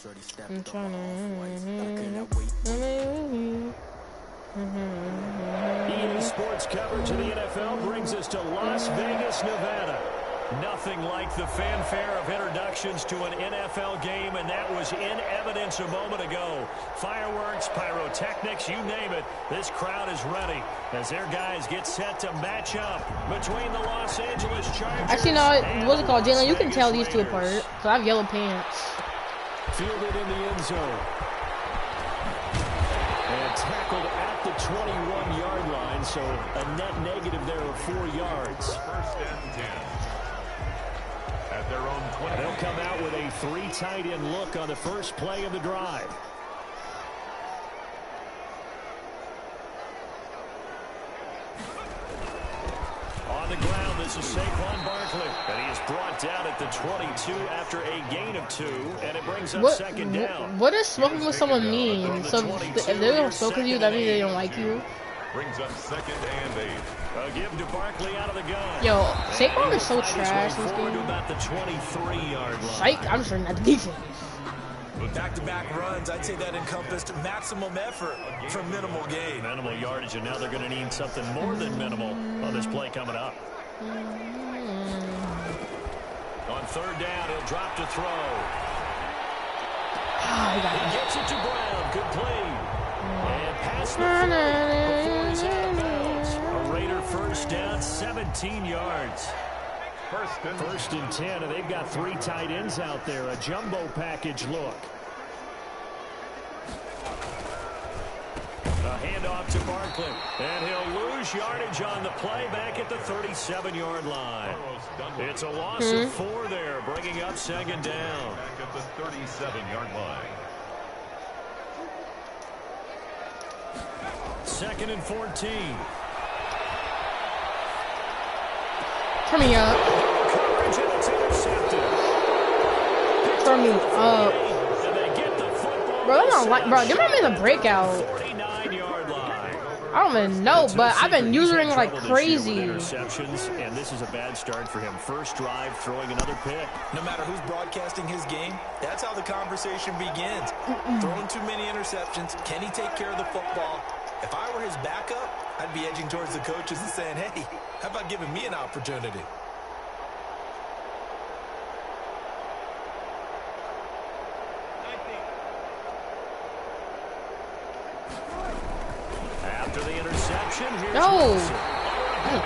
I'm trying EA Sports coverage of the NFL brings us to Las Vegas, Nevada. Nothing like the fanfare of introductions to an NFL game, and that was in evidence a moment ago. Fireworks, pyrotechnics, you name it. This crowd is ready as their guys get set to match up between the Los Angeles Chargers. Actually, no, what's it called, Jalen? You can tell these two apart because I have yellow pants. Fielded in the end zone. And tackled at the 21-yard line, so a net negative there of 4 yards. First and 10. At their own 20. They'll come out with a 3 tight end look on the first play of the drive. On the ground, this is Saquon Barkley. And he is brought down at the 22 after a gain of 2, and it brings up second down. What does smoking with someone mean? So if they don't smoke with you, that means they don't like you? Brings up second and 8. A give to Barkley out of the gun. Yo, Saquon is so trash this game. About the 23-yard line. Psych, I'm just running at the defense. Back-to-back runs, I'd say that encompassed maximum effort for minimal gain. Minimal yardage, and now they're going to need something more than minimal on this play coming up. On third down, he'll drop to throw. He gets it to Brown. Good play. And pass the before he's out of bounds. A Raider first down, 17 yards. First and 10, and they've got 3 tight ends out there. A jumbo package look. A handoff to Barkley. And he'll lose yardage on the play back at the 37-yard line. It's a loss of 4 there, bringing up second down. Back at the 37-yard line. Second and 14. Turn me up. Coverage, and it's intercepted. Turn me up. And they get the football. Bro, I'm not like, bro, give me the breakout. 49-yard line. I don't even know, but I've been using it like crazy. Interceptions, and this is a bad start for him. First drive, throwing another pick. No matter who's broadcasting his game, that's how the conversation begins. Throwing too many interceptions. Can he take care of the football? If I were his backup, I'd be edging towards the coaches and saying, hey, how about giving me an opportunity? After the interception, here's No. Wilson.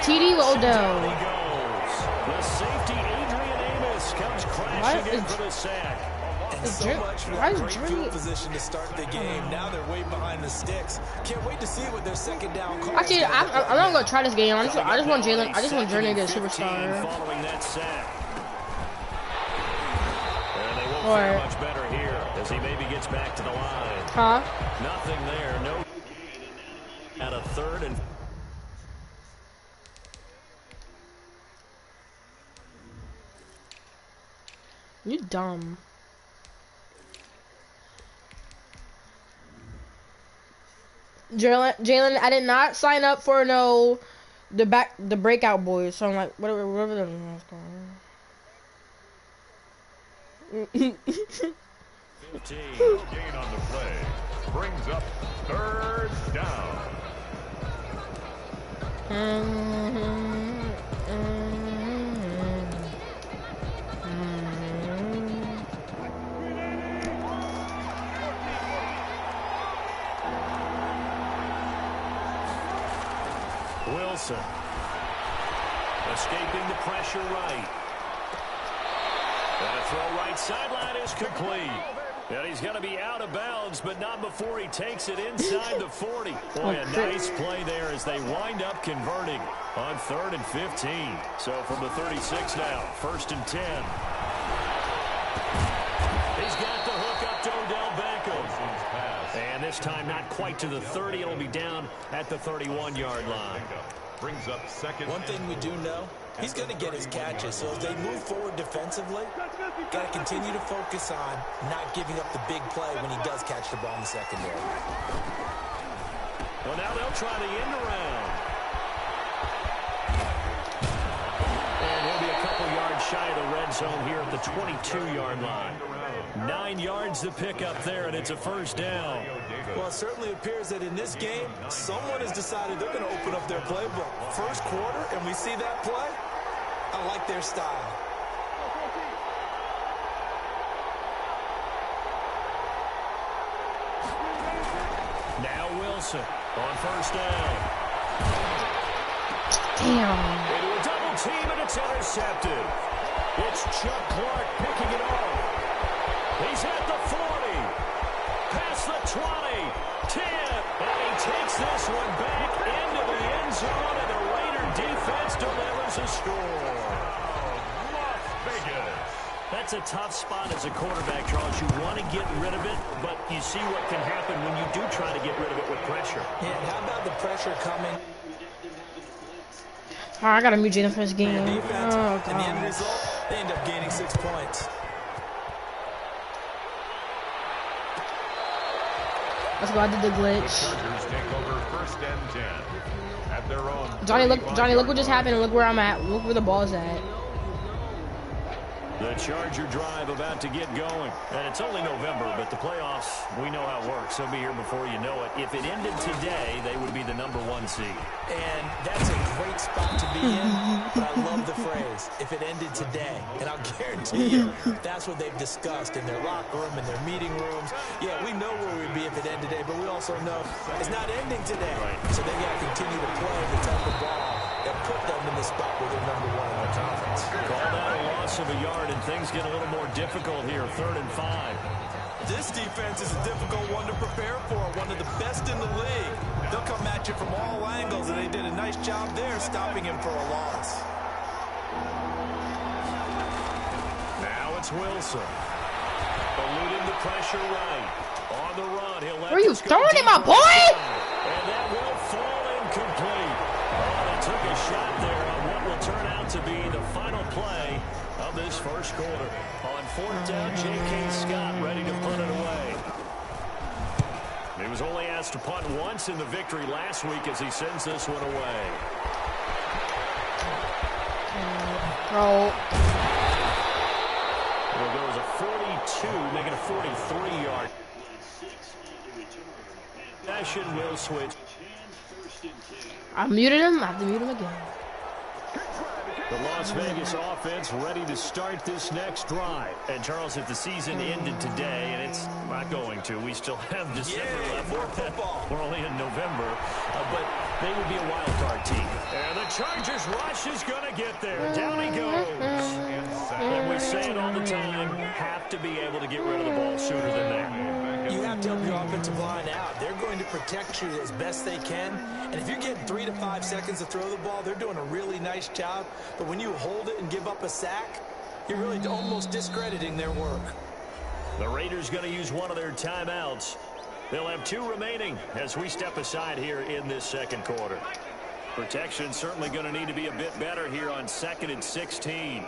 TD with Odell. He goes. The safety, Adrian Amos, comes crashing in for the sack. And so much for that great field position to start the game. Now they're way behind the sticks. Can't wait to see what their second down call. Actually, I'm not gonna try this game. I just want Jalen. I just want Journey to be a superstar. Following that sack. And they won't fare much better here as he maybe gets back to the line. Huh? Nothing there. No. At a third and. You dumb. Jalen, I did not sign up for the breakout boys. So I'm like, whatever the hell's going on. 15. Gain on the play. Brings up third down. Wilson. Escaping the pressure right. And a throw right sideline is complete. And he's going to be out of bounds, but not before he takes it inside the 40. Boy, a nice play there as they wind up converting on 3rd and 15. So from the 36 now, 1st and 10. He's got the hook up to Odell Beckham. And this time not quite to the 30. It'll be down at the 31-yard line. Brings up second. One thing we do know, he's going to get his catches. So as they move forward defensively, got to continue to focus on not giving up the big play when he does catch the ball in the secondary. Well, now they'll try the end around. And he'll be a couple yards shy of the red zone here at the 22-yard line. 9 yards to pick up there, and it's a first down. Well, it certainly appears that in this game, someone has decided they're going to open up their playbook. First quarter, and we see that play. I like their style. Now Wilson on first down. Damn. Into a double team, and it's intercepted. It's Chuck Clark picking it off. He's at the 40. Past the 20. 10. And he takes this one back into the end zone, and the Raider defense delivers a score. Las Vegas. That's a tough spot as a quarterback, Charles. You want to get rid of it, but you see what can happen when you do try to get rid of it with pressure. Yeah, and how about the pressure coming? Oh, I gotta mute you in the first game. Defense, Oh, and the end God. result, they end up gaining 6 points. Let's go. I did the The glitch. Chargers take over first and 10 at their own. Johnny, look what just happened, and look where I'm at. Look where the ball's at. The Charger drive about to get going. And it's only November, but the playoffs, we know how it works. They'll be here before you know it. If it ended today, they would be the #1 seed. And that's a great spot to be in, but I love the phrase, if it ended today. And I'll guarantee you, that's what they've discussed in their locker room, in their meeting rooms. Yeah, we know where we'd be if it ended today, but we also know it's not ending today. Right. So they got to continue to play the type of ball that put them in the spot where they're #1 in the conference. Called out a loss of a yard, and things get a little more difficult here. 3rd and 5. This defense is a difficult one to prepare for, one of the best in the league. They'll come at you from all angles, and they did a nice job there stopping him for a loss. Now it's Wilson. Eluding the pressure right. On the run, he'll let Where are you this go throwing it, my deep boy? and that will fall incomplete. Oh, they took a shot there on what will turn out to be the final play of this first quarter. On 4th down, J.K. Scott ready to put it away. He was only asked to punt once in the victory last week as he sends this one away. Bro. Well, there was a 42, making a 43-yard. Possession will switch. I muted him. I have to mute him again. The Las Vegas offense ready to start this next drive. And, Charles, if the season ended today, and it's not going to, we still have December left. More football. We're only in November, but they would be a wild card team. And the Chargers rush is going to get there. Down he goes. And we say it all the time, have to be able to get rid of the ball sooner than that. You have to help your offensive line out. They're going to protect you as best they can. And if you're getting 3 to 5 seconds to throw the ball, they're doing a really nice job. But when you hold it and give up a sack, you're really almost discrediting their work. The Raiders going to use one of their timeouts. They'll have 2 remaining as we step aside here in this second quarter. Protection certainly going to need to be a bit better here on 2nd and 16.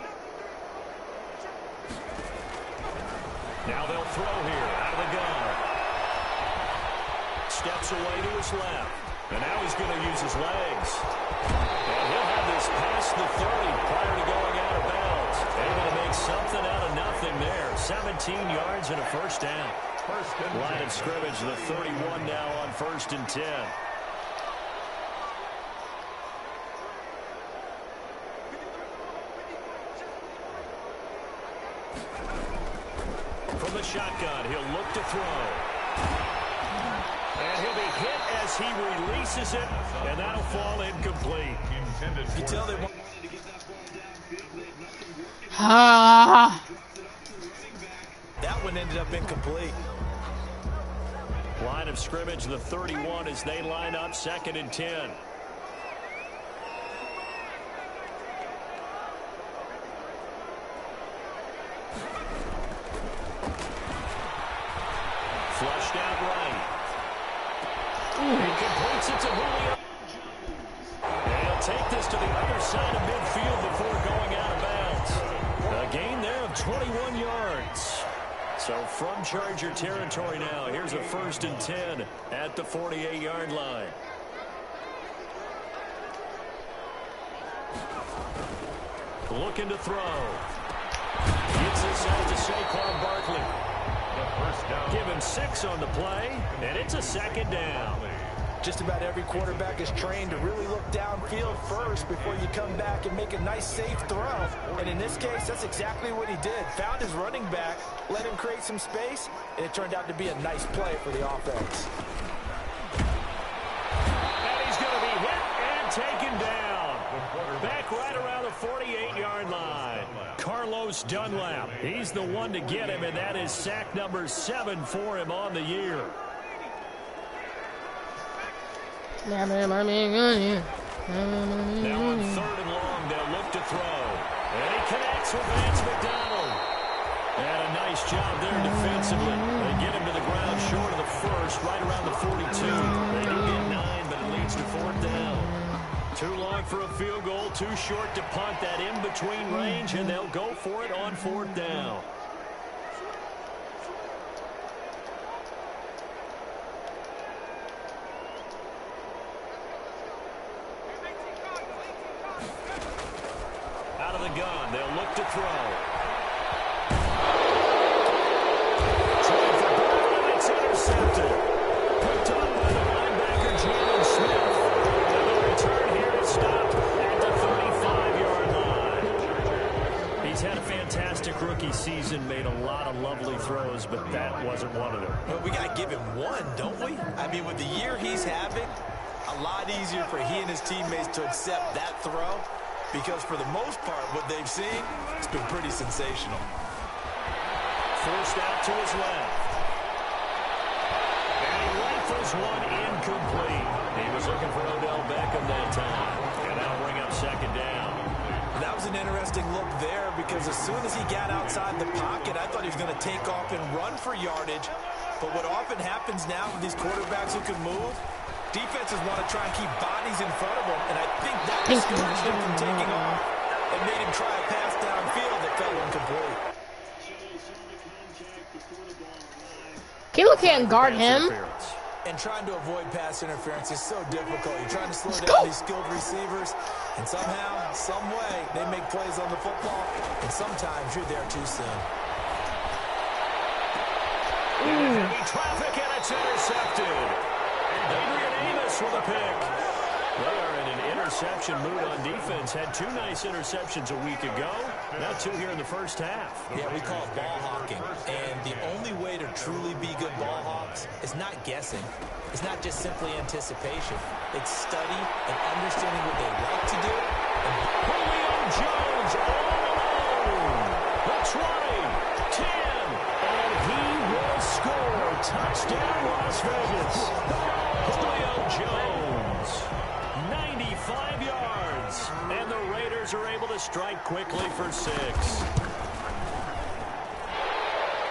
Now they'll throw here out of the gun. Steps away to his left. And now he's going to use his legs. And he'll have this past the 30 prior to going out of bounds. Able to make something out of nothing there. 17 yards and a first down. Line of scrimmage, the 31 now on 1st and 10. From the shotgun, he'll look to throw. And he'll be hit as he releases it, and that'll fall incomplete. You tell they want... Ah. That one ended up incomplete. Line of scrimmage, the 31 as they line up 2nd and 10. Flushed out right. He completes it to Julio. And he'll take this to the other side of midfield before going out of bounds. A gain there of 21 yards. So from Charger territory now, here's a 1st and 10 at the 48-yard line. Looking to throw. Gets this out to Saquon Barkley. 6 on the play, and it's a second down. Just about every quarterback is trained to really look downfield first before you come back and make a nice, safe throw. And in this case, that's exactly what he did. Found his running back, let him create some space, and it turned out to be a nice play for the offense. And he's going to be hit and taken down. Back right around the 48-yard line. Carlos Dunlap. He's the one to get him, and that is sack number 7 for him on the year. Now on 3rd and long, they'll look to throw. And he connects with Vance McDonald. And a nice job there defensively. They get him to the ground short of the first, right around the 42. They do get 9, but it leads to 4th down. Too long for a field goal, too short to punt that in-between range, and they'll go for it on 4th down. Out of the gun, they'll look to throw. Trying for Brown, and it's intercepted. Picked up by the linebacker, Jalen Smith. And the return here is stopped at the 35-yard line. He's had a fantastic rookie season, made a lot of lovely throws, but that wasn't one of them. Well, we got to give him one, don't we? I mean, with the year he's having, a lot easier for he and his teammates to accept that throw. Because for the most part, what they've seen, it's been pretty sensational. Forced out to his left. And he rifles one incomplete. He was looking for Odell Beckham that time. And that'll bring up 2nd down. That was an interesting look there because as soon as he got outside the pocket, I thought he was going to take off and run for yardage. But what often happens now with these quarterbacks who can move, defenses want to try and keep bodies in front of them, and I think that discouraged him from taking off and made him try a pass downfield that fell incomplete. Kilo can't guard him. And trying to avoid pass interference is so difficult. You're trying to slow down these skilled receivers, and somehow, some way, they make plays on the football, and sometimes you're there too soon. Heavy traffic, and it's intercepted. Adrian Amos with a pick. They are in an interception mood on defense. Had 2 nice interceptions a week ago. Now 2 here in the first half. Yeah, we call it ball hawking. And the only way to truly be good ball hawks is not guessing. It's not just simply anticipation. It's study and understanding what they like to do. Julio Jones all alone. The 20, 10, and he will score. Touchdown, Las Vegas. Julio Jones, 95 yards, and the Raiders are able to strike quickly for 6.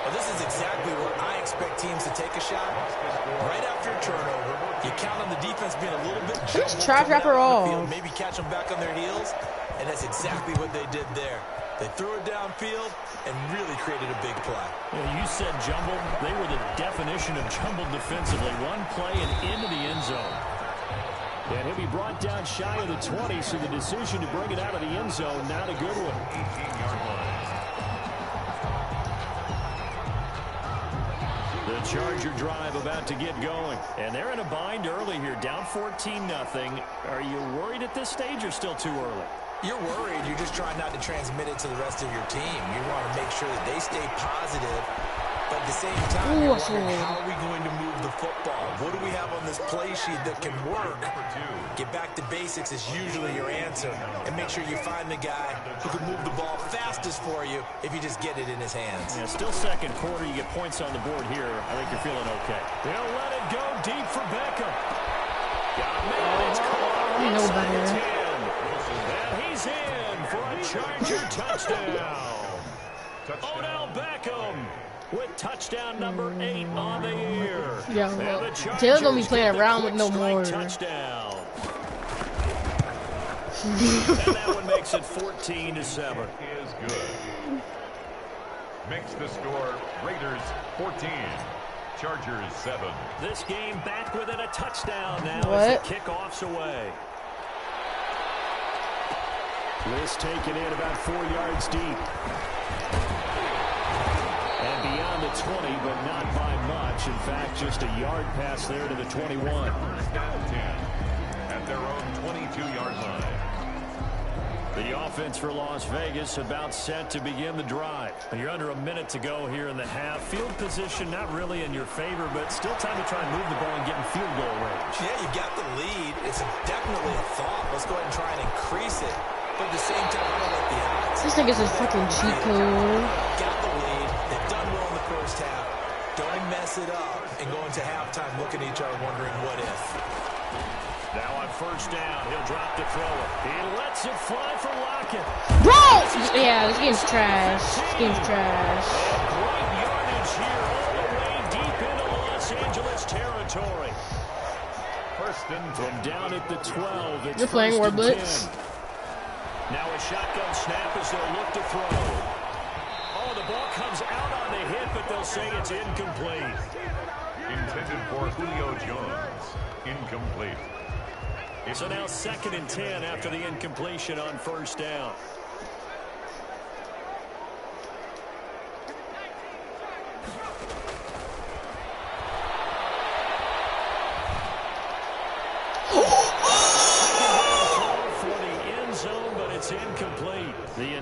Well, this is exactly where I expect teams to take a shot. Right after a turnover, you count on the defense being a little bit Just trash rapper all. maybe catch them back on their heels, and that's exactly what they did there. They threw it downfield and really created a big play. You said jumbled. They were the definition of jumbled defensively. One play and into the end zone. And he'll be brought down shy of the 20, so the decision to bring it out of the end zone, not a good one. 18-yard line. The Charger drive about to get going. And they're in a bind early here, down 14-0. Are you worried at this stage or still too early? You're worried. You're just trying not to transmit it to the rest of your team. You want to make sure that they stay positive. But at the same time, you're wondering, how are we going to move the football? What do we have on this play sheet that can work? Get back to basics is usually your answer. And make sure you find the guy who can move the ball fastest for you if you just get it in his hands. Yeah, still 2nd quarter. You get points on the board here. I think you're feeling okay. They'll let it go deep for Beckham. Got man, it's caught. No better. And he's in for a Charger touchdown. Odell Beckham with touchdown number 8 on the year. Yeah, Taylor's gonna be playing around with no more. Touchdown. And that one makes it 14-7. Is good. Makes the score Raiders 14, Chargers 7. This game back within a touchdown now What? as the kickoff's away. This taken in about 4 yards deep. And beyond the 20, but not by much. catch. In fact, just a yard pass there to the 21. First and 10 at their own 22-yard line. The offense for Las Vegas about set to begin the drive. You're under a minute to go here in the half. Field position not really in your favor, but still time to try and move the ball and get in field goal range. Yeah, you got the lead. It's definitely a thought. Let's go ahead and try and increase it. But at the same time, I don't like the odds. This nigga's a fucking cheat code. Got the lead. They've done well in the first half. Don't mess it up and go into halftime looking at each other wondering what if. Now on first down, he'll drop to throw it. He lets it fly for Lockett. Bro! Yeah, this game's trash. This game's trash. Great yardage here all the way deep into Los Angeles territory. First and 10. From down at the 12, it's You're playing first and Warblitz. 10. Now a shotgun snap as they'll look to throw. Oh, the ball comes out on the hit, but they'll say it's incomplete. Intended for Julio Jones. Incomplete. So now 2nd and 10 after the incompletion on first down.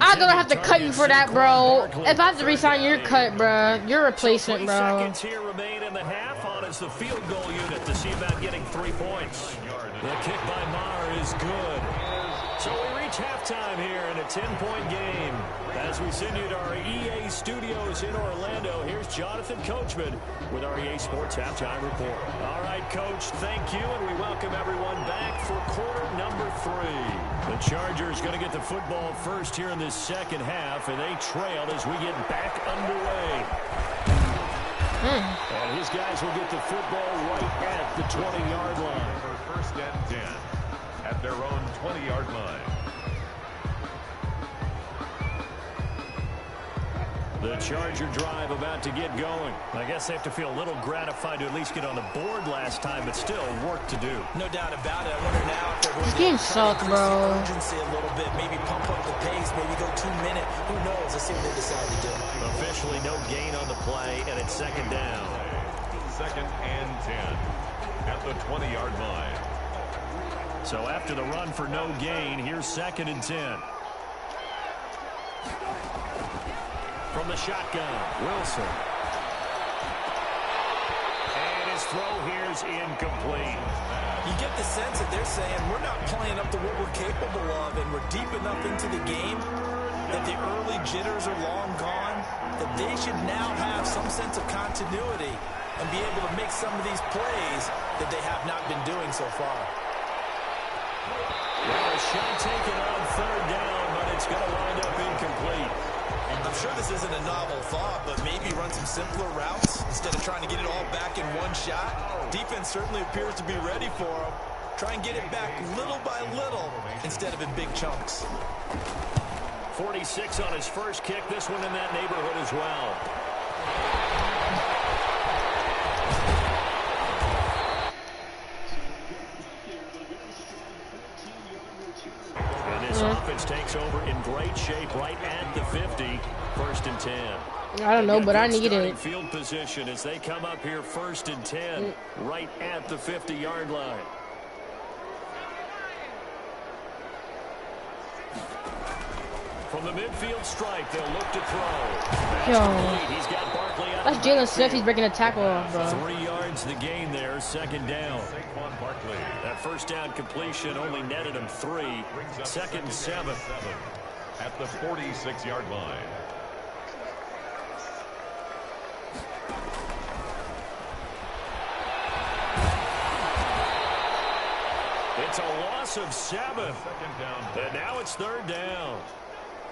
I'm gonna have to cut you for that, bro. If I have to resign your cut, bro, your replacement, bro. Seconds here remain in the half. On is the field goal unit to see about getting 3 points. The kick by Maher is good. So we reach halftime here in a 10-point game. As we send you to our EA studios in Orlando, here's Jonathan Coachman with our EA Sports Halftime Report. All right, Coach, thank you, and we welcome everyone back for quarter number 3. The Chargers going to get the football first here in this second half, and they trail as we get back underway. And his guys will get the football right at the 20-yard line. For first and 10 at their own 20-yard line. The Charger drive about to get going. I guess they have to feel a little gratified to at least get on the board last time, but still work to do. No doubt about it. I wonder now if they're going This to game sucks, bro. urgency a little bit, maybe pump up the pace, maybe go 2 minute. Who knows? Let's see what they decide to do. Officially no gain on the play, and it's 2nd down. 2nd and 10 at the 20-yard line. So after the run for no gain, here's 2nd and 10. From the shotgun, Wilson. And his throw here's incomplete. You get the sense that they're saying we're not playing up to what we're capable of, and we're deep enough into the game that the early jitters are long gone, that they should now have some sense of continuity and be able to make some of these plays that they have not been doing so far. Well, a shot taken on 3rd down, but it's going to wind up incomplete. I'm sure this isn't a novel thought, but maybe run some simpler routes instead of trying to get it all back in one shot. Defense certainly appears to be ready for them. Try and get it back little by little instead of in big chunks. 46 on his first kick. This one in that neighborhood as well. And this offense takes over in great shape right at the 50. 1st and 10. I don't know, but I need Starting it. field position as they come up here 1st and 10 right at the 50-yard line. From the midfield stripe, they'll look to throw. Yo. He's got Barkley out. That's Jalen Smith. He's breaking a tackle off, bro. 3 yards the gain there, 2nd down. Saquon Barkley. That first down completion only netted him 3. 2nd and 7. At the 46-yard line. It's a loss of 7. 2nd down. And now it's 3rd down.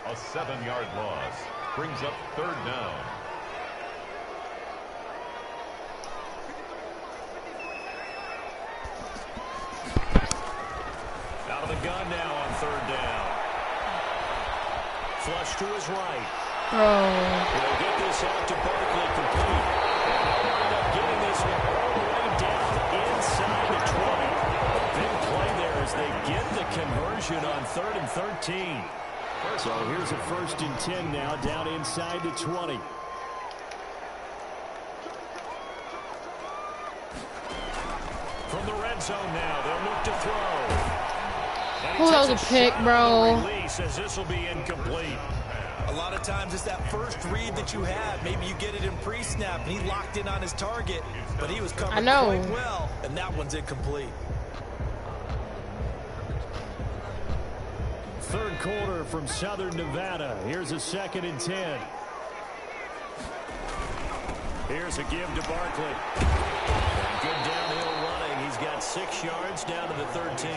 A 7-yard loss brings up 3rd down. Out of the gun now on 3rd down. Flush to his right. Bro. He'll get this out to Barkley complete. And they'll wind up getting this one all the way down inside the 20. Big play there as they get the conversion on 3rd and 13. So here's a 1st and 10 now down inside the 20. From the red zone now, they'll look to throw. Oh, that was a pick, bro. Release as this will be incomplete. A lot of times it's that first read that you have. Maybe you get it in pre-snap, and he locked in on his target, but he was covered quite well, and that one's incomplete. Third quarter from Southern Nevada. Here's a 2nd and 10. Here's a give to Barkley. Good downhill running. He's got 6 yards down to the 13.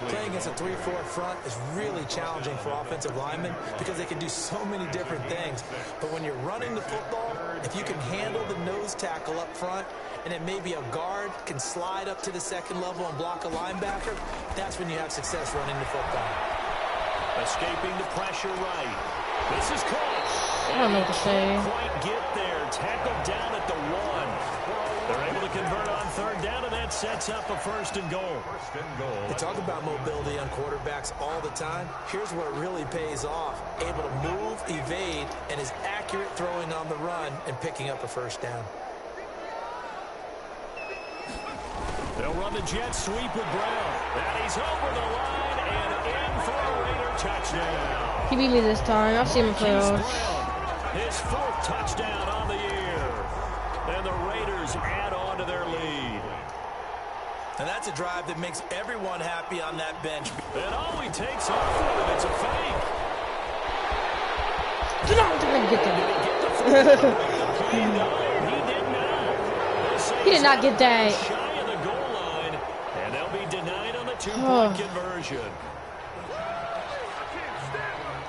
Playing against a 3-4 front is really challenging for offensive linemen because they can do so many different things. But when you're running the football, if you can handle the nose tackle up front, and then maybe a guard can slide up to the 2nd level and block a linebacker, that's when you have success running the football. Escaping the pressure right. This is caught. I don't know what to say. Quite get there. Tackled down at the 1. They're able to convert on 3rd down, and that sets up a 1st and goal. They talk about mobility on quarterbacks all the time. Here's where it really pays off. Able to move, evade, and is accurate throwing on the run and picking up a 1st down. They'll run the jet sweep with Brown. And he's over the line and in for a Raider touchdown. He beat me this time. I'll see him in playoffs. His 4th touchdown on the year. And the Raiders add on to their lead. And that's a drive that makes everyone happy on that bench. And all he takes off with it, it's a fake. Did not get that. He did not. He did not get that. Shy of the goal line, and they'll be denied on the 2-point conversion.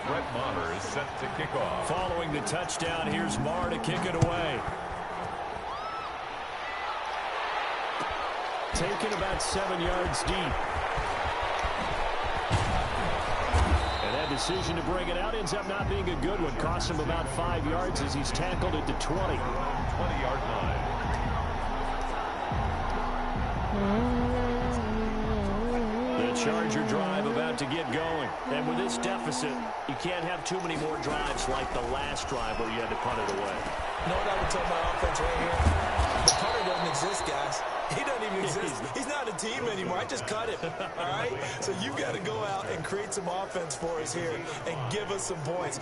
Brett Maher is set to kick off. Following the touchdown, here's Maher to kick it away. Taken about 7 yards deep. And that decision to bring it out ends up not being a good one. Cost him about 5 yards as he's tackled at the 20. 20-yard line. The Charger drive about to get going. And with this deficit, you can't have too many more drives like the last drive where you had to punt it away. You know what I would tell my offense right here? The punter doesn't exist, guys. He doesn't even exist. He's not a team anymore. I just cut him, all right? So you've got to go out and create some offense for us here and give us some points.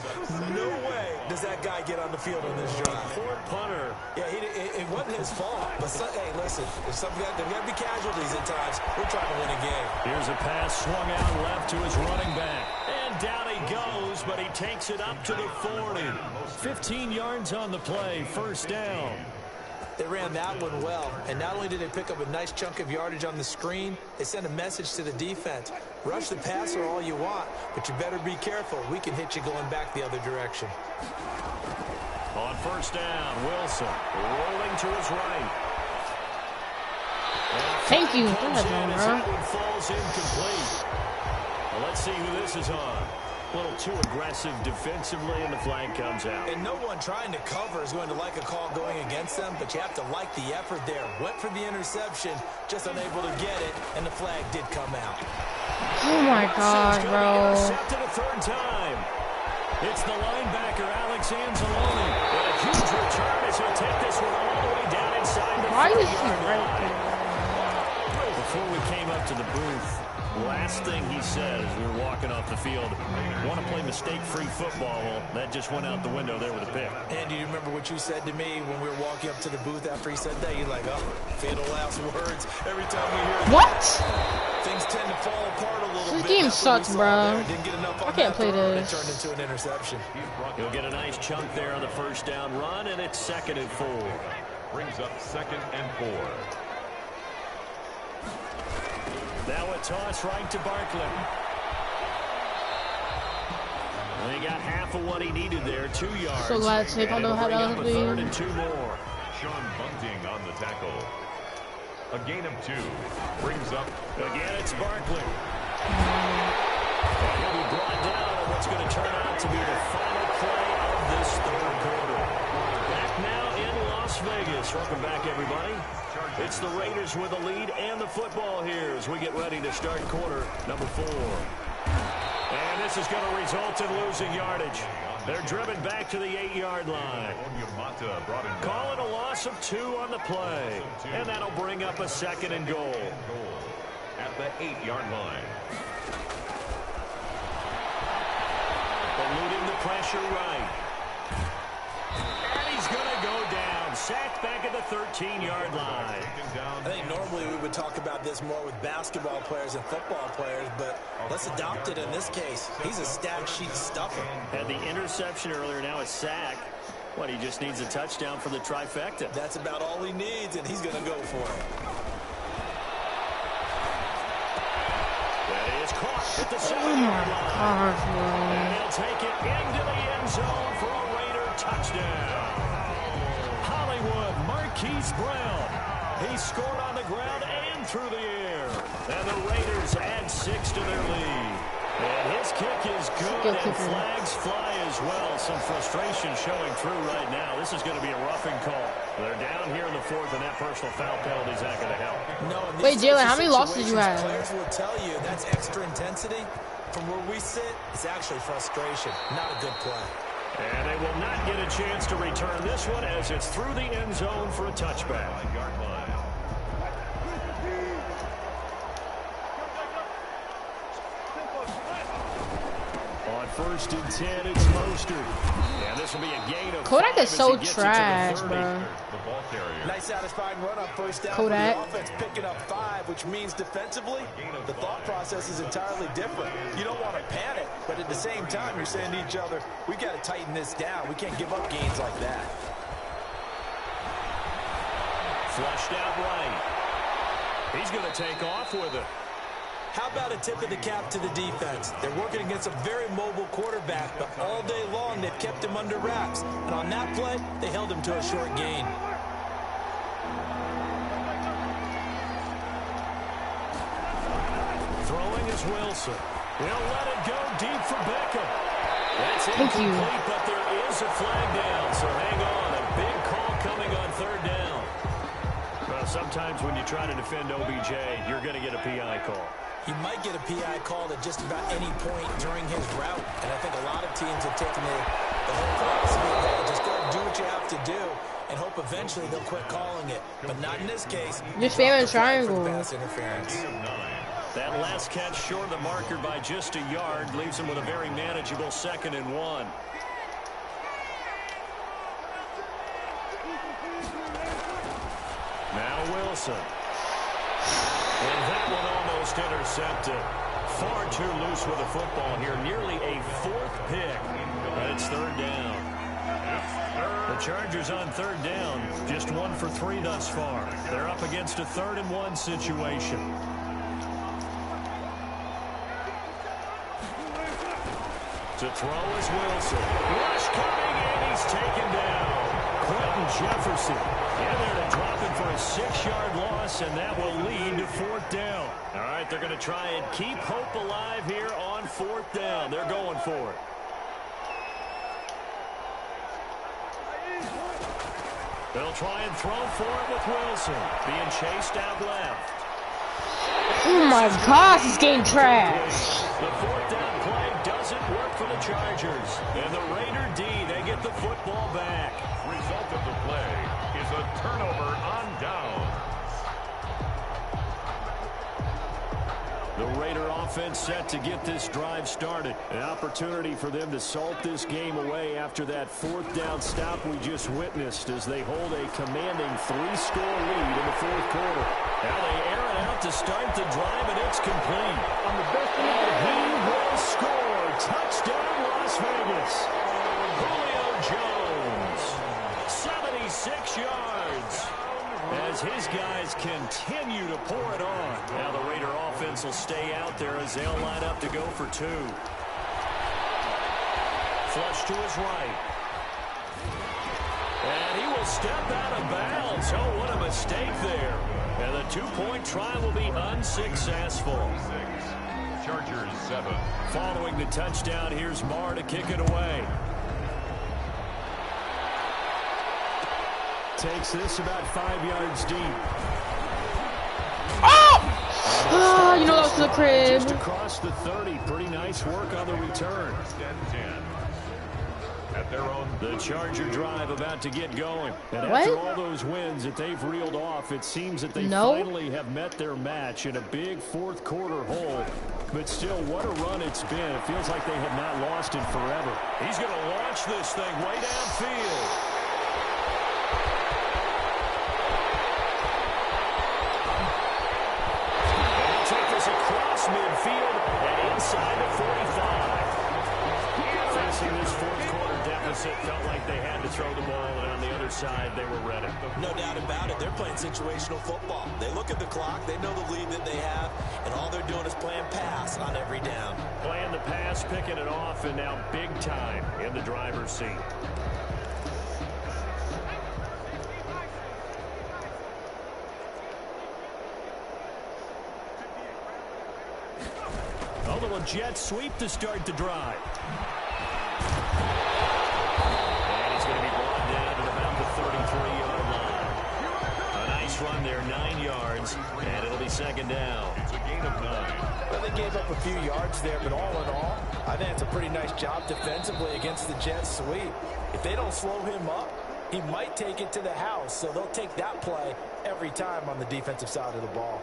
No way does that guy get on the field on this drive. Poor punter. Yeah, it wasn't his fault. But, hey, listen, there's got to be casualties at times. We're trying to win a game. Here's a pass swung out left to his running back. And down he goes, but he takes it up to the 40. 15 yards on the play, 1st down. They ran that one well, and not only did they pick up a nice chunk of yardage on the screen, they sent a message to the defense. Rush the passer all you want, but you better be careful. We can hit you going back the other direction. On 1st down, Wilson rolling to his right. Thank you. That one falls incomplete. Well, let's see who this is on. A little too aggressive defensively, and the flag comes out. And no one trying to cover is going to like a call going against them, but you have to like the effort there. Went for the interception, just unable to get it, and the flag did come out. Oh my God, bro. Intercepted a 3rd time. It's the linebacker, Alex Anzalone. And a huge return as he'll take this one all the way down inside the 40-yard line. Before we came up to the booth, last thing he said as we were walking off the field, want to play mistake-free football. Well, that just went out the window there with a pick. And do you remember what you said to me when we were walking up to the booth after he said that? You're like, oh, fatal last words. Every time we hear what? Things tend to fall apart a little bit. This game sucks, bro. I can't play this. It turned into an interception. He'll get a nice chunk there on the 1st down run, and it's 2nd and 4. Brings up 2nd and 4. Now a toss right to Barkley. Well, he got half of what he needed there, 2 yards. So glad to take on the head of the 3rd and 2 more. Sean Bunting on the tackle. A gain of 2. Brings up. Again, it's Barkley. And he'll be brought down on what's going to turn out to be the final play of this 3rd quarter. Back now in Las Vegas. Welcome back, everybody. It's the Raiders with the lead and the football here as we get ready to start quarter number 4. And this is going to result in losing yardage. They're driven back to the 8-yard line. Calling a loss of 2 on the play. And that'll bring up a 2nd and goal. At the 8-yard line. Eluding the pressure right. And he's going to go down. Sacked back at the 13-yard line. I think normally we would talk about this more with basketball players and football players, but let's adopt it in this case. He's a stat sheet stuffer. Had the interception earlier, now a sack. What, he just needs a touchdown for the trifecta. That's about all he needs, and he's going to go for it. That is caught at the 7-yard line. And he'll take it into the end zone for a Raider touchdown. Hollywood Marquise Brown. He scored on the ground and through the air. And the Raiders add 6 to their lead. And his kick is good, and flags fly as well. Some frustration showing through right now. This is going to be a roughing call. They're down here in the 4th, and that personal foul penalty is not going to help. No, wait, Jalen, how many losses did you have? Players will tell you that's extra intensity. From where we sit, it's actually frustration, not a good play. And they will not get a chance to return this one as it's through the end zone for a touchback. On 1st and 10, it's Mostert. And this will be a gain of Kodak 5 is so as he gets trash, it to the 30. bro. Nice satisfying run on 1st down. Kodak. For the offense picking up 5, which means defensively, the thought process is entirely different. You don't want to panic, but at the same time, you're saying to each other, we got to tighten this down. We can't give up gains like that. Flushed out right. He's going to take off with it. How about a tip of the cap to the defense? They're working against a very mobile quarterback, but all day long they've kept him under wraps. And on that play, they held him to a short gain. Throwing is Wilson. He'll let it go deep for Beckham. That's incomplete, but there is a flag down, so hang on. A big call coming on 3rd down. Well, sometimes when you try to defend OBJ, you're going to get a PI call. You might get a PI call at just about any point during his route, and I think a lot of teams have taken the whole philosophy of that. Just go and do what you have to do and hope eventually they'll quit calling it. But not in this case. Just spamming triangle. Pass interference. That last catch short of the marker by just a yard leaves him with a very manageable 2nd and 1. Now Wilson. And that one almost intercepted. Far too loose with the football here. Nearly a 4th pick. And it's 3rd down. The Chargers on 3rd down. Just 1 for 3 thus far. They're up against a 3rd and 1 situation. To throw is Wilson. Rush coming, and he's taken down. Quentin Jefferson in there to drop him for a 6-yard loss, and that will lead to 4th down. All right, they're going to try and keep hope alive here on 4th down. They're going for it. They'll try and throw for it with Wilson. Being chased out left. Oh my gosh, this game trash. The 4th down play doesn't work for the Chargers. And the Raider D, they get the football back. Result of the play is a turnover on down. The Raider offense set to get this drive started. An opportunity for them to salt this game away after that 4th down stop we just witnessed as they hold a commanding 3-score lead in the 4th quarter. Now they air it out to start the drive, and it's complete. And he will score. Touchdown, Las Vegas. Julio Jones, 76 yards. As his guys continue to pour it on. Now the Raider offense will stay out there as they'll line up to go for 2. Flush to his right. And he will step out of bounds. Oh, what a mistake there. And the 2-point try will be unsuccessful. Chargers 7. Following the touchdown, here's Marr to kick it away. Takes this about 5 yards deep. Oh! You know that was the crib. Just across the 30. Pretty nice work on the return. at their own. The Charger drive about to get going. And after all those wins that they've reeled off, it seems that they finally have met their match in a big fourth quarter hole. But still, what a run it's been. It feels like they have not lost it forever. He's going to launch this thing way downfield. Across midfield and inside the 45. Facing this fourth quarter deficit, felt like they had to throw the ball, and on the other side, they were ready. No doubt about it. They're playing situational football. They look at the clock, they know the lead that they have, and all they're doing is playing pass on every down. Playing the pass, picking it off, and now big time in the driver's seat. A little jet sweep to start the drive. And he's going to be brought down at about the 33-yard line. A nice run there, 9 yards, and it'll be second down. It's a gain of 9. Well, they gave up a few yards there, but all in all, I think it's a pretty nice job defensively against the jet sweep. If they don't slow him up, he might take it to the house, so they'll take that play every time on the defensive side of the ball.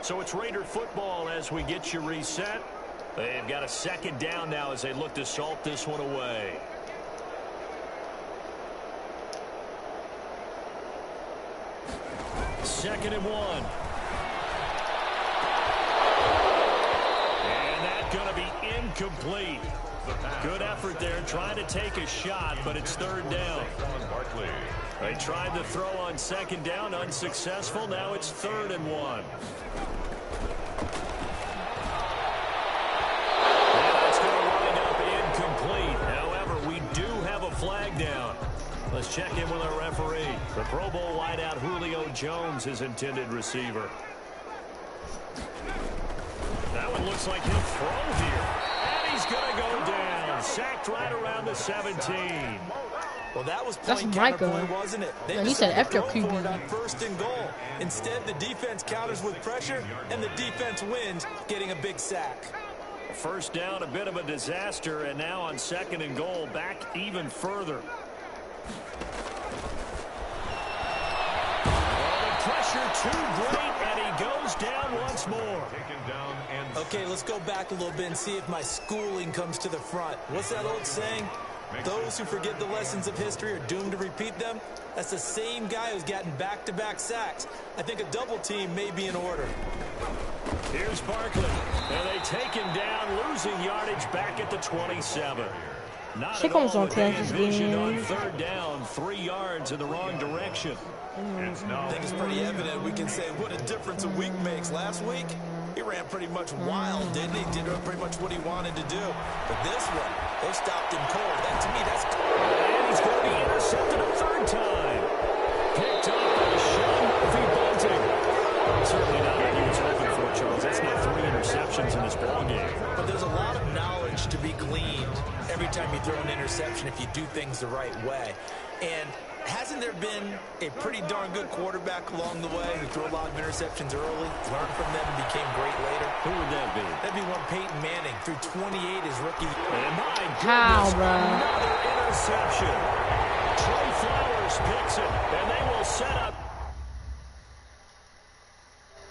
So it's Raider football as we get you reset. They've got a second down now as they look to salt this one away. Second and 1. And that's going to be incomplete. Good effort there trying to take a shot, but it's third down. They tried to throw on second down, unsuccessful. Now it's 3rd and 1. However, we do have a flag down. Let's check in with our referee. The Pro Bowl wideout Julio Jones, his intended receiver. That one looks like he'll throw here. And he's going to go down. Sacked right around the 17. Well, that was That's Michael. Wasn't it? And he said after QB. On 1st and goal. Instead, the defense counters with pressure, and the defense wins, getting a big sack. First down, a bit of a disaster, and now on 2nd and goal, back even further. Oh, the pressure too great, and he goes down once more. Okay, let's go back a little bit and see if my schooling comes to the front. What's that old saying? Those who forget the lessons of history are doomed to repeat them. That's the same guy who's gotten back-to-back sacks. I think a double team may be in order. Here's Barkley, and they take him down, losing yardage back at the 27. Not at all what they envisioned on 3rd down, 3 yards in the wrong direction. I think it's pretty evident. We can say what a difference a week makes. Last week, he ran pretty much wild, didn't he? Did pretty much what he wanted to do. But this one, they stopped him cold. That, to me, that's... And he's going to be intercepted a 3rd time. Picked up by Sean Murphy Bunting. Certainly not what he was hoping for, Charles. That's not 3 interceptions in this ballgame. But there's a lot of knowledge to be gleaned every time you throw an interception if you do things the right way. And hasn't there been a pretty darn good quarterback along the way who threw a lot of interceptions early, learned from them, and became great later? Who would that be? That'd be one Peyton Manning, threw 28 his rookie. And my goodness, How, bro? Another interception. Trey Flowers picks it, and they will set up